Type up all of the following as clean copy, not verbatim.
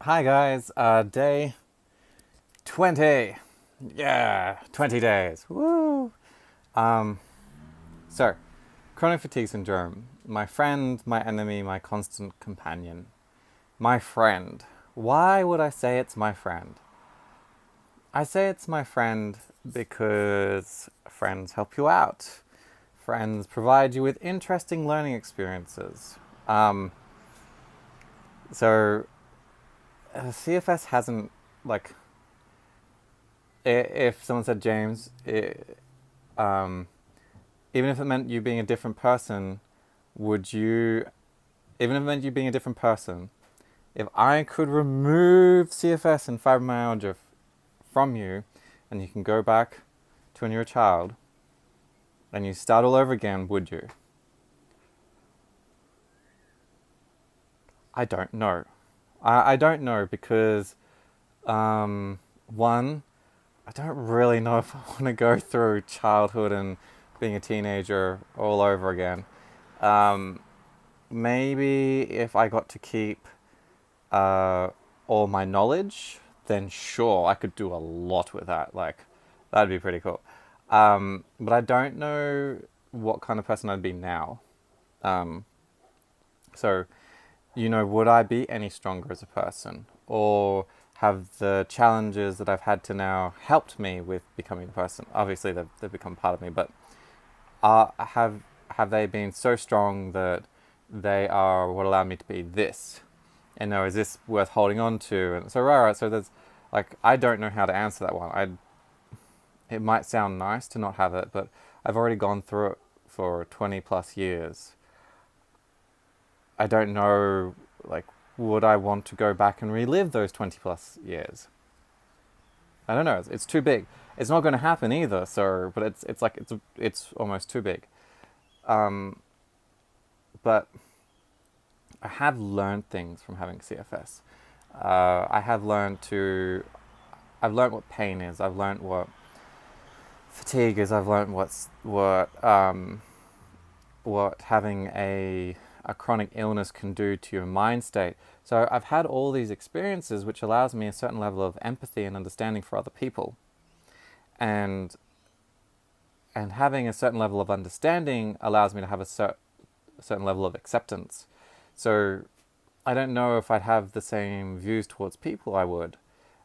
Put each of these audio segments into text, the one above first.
Hi guys, day 20. Yeah, 20 days. Woo! Um, so, chronic fatigue syndrome. My friend, my enemy, my constant companion. My friend. Why would I say it's my friend? I say it's my friend because friends help you out. Friends provide you with interesting learning experiences. Um, so, CFS hasn't, like, if someone said, James, um, even if it meant you being a different person, would you, even if it meant you being a different person, if I could remove CFS and fibromyalgia from you, and you can go back to when you're a child, and you start all over again, would you? I don't know. I don't know because, one, I don't really know if I want to go through childhood and being a teenager all over again. Um, Maybe if I got to keep uh, all my knowledge, then sure, I could do a lot with that. Like, that'd be pretty cool. But I don't know what kind of person I'd be now. Um, so, would I be any stronger as a person? Or have the challenges that I've had to now helped me with becoming the person? Obviously, they've become part of me, but have they been so strong that they are what allowed me to be this? And now, is this worth holding on to? And so, right. So there's, like, I don't know how to answer that one. It might sound nice to not have it, but I've already gone through it for 20 plus years. I don't know, like, would I want to go back and relive those 20 plus years? I don't know. It's too big. It's not going to happen either. So, but it's almost too big. Um, but I have learned things from having CFS. I have learned to. I've learned what pain is. I've learned what fatigue is. I've learned what having a chronic illness can do to your mind state. So I've had all these experiences, which allows me a certain level of empathy and understanding for other people, and having a certain level of understanding allows me to have a certain level of acceptance. So I don't know if I'd have the same views towards people I would.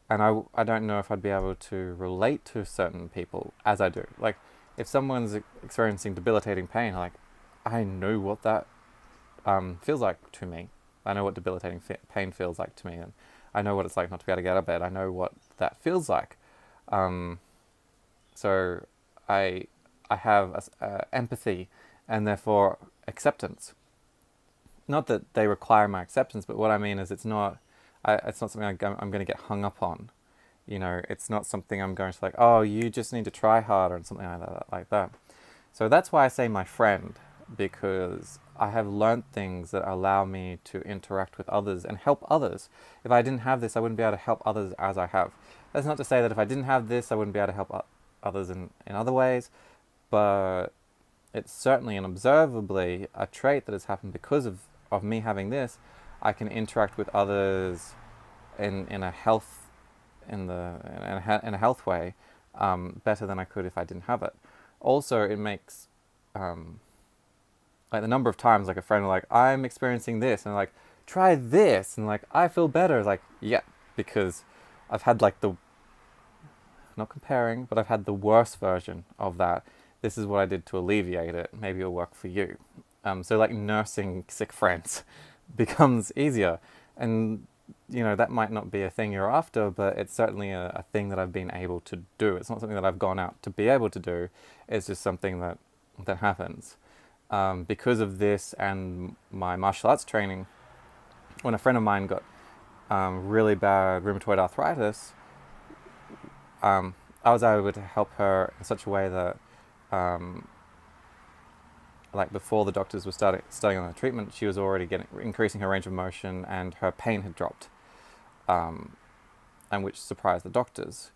And I don't know if I'd be able to relate to certain people as I do. Like, if someone's experiencing debilitating pain, like, I know what that feels like to me. I know what debilitating pain feels like to me. And I know what it's like not to be able to get out of bed. I know what that feels like. Um, so I, I have empathy and therefore acceptance. Not that they require my acceptance, but what I mean is it's not something I'm going to get hung up on. It's not something I'm going to like, oh, you just need to try harder and something like that. So that's why I say my friend, because I have learned things that allow me to interact with others and help others. If I didn't have this, I wouldn't be able to help others as I have. That's not to say that if I didn't have this, I wouldn't be able to help others in other ways, but it's certainly and observably a trait that has happened because of me having this. I can interact with others in a health in a health way better than I could if I didn't have it. Also, it makes like the number of times like a friend will like, I'm experiencing this, and like, try this, and like, I feel better. Like, yeah, because I've had like the, not comparing, but I've had the worst version of that. This is what I did to alleviate it. Maybe it'll work for you. So like nursing sick friends becomes easier, and that might not be a thing you're after, but it's certainly a thing that I've been able to do. It's not something that I've gone out to be able to do. It's just something that happens because of this and my martial arts training. When a friend of mine got really bad rheumatoid arthritis, I was able to help her in such a way that, like, before the doctors were starting on her treatment, she was already increasing her range of motion, and her pain had dropped, and which surprised the doctors.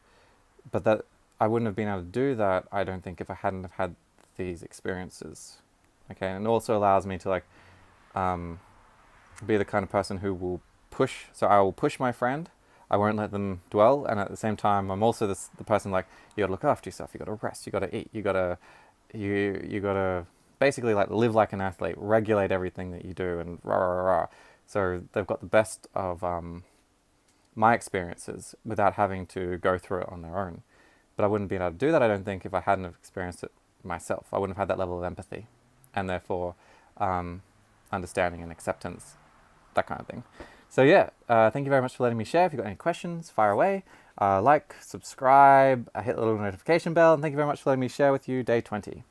But that I wouldn't have been able to do that, I don't think, if I hadn't have had these experiences. Okay, and it also allows me to like be the kind of person who will I will push my friend. I won't let them dwell, and at the same time, I'm also the person like, you gotta look after yourself. You gotta rest. You gotta eat. You gotta basically like live like an athlete, regulate everything that you do, and rah rah rah. So they've got the best of my experiences without having to go through it on their own. But I wouldn't be able to do that, I don't think, if I hadn't have experienced it myself. I wouldn't have had that level of empathy, and therefore understanding and acceptance, that kind of thing. So yeah, thank you very much for letting me share. If you've got any questions, fire away. Like, subscribe, hit the little notification bell, and thank you very much for letting me share with you day 20.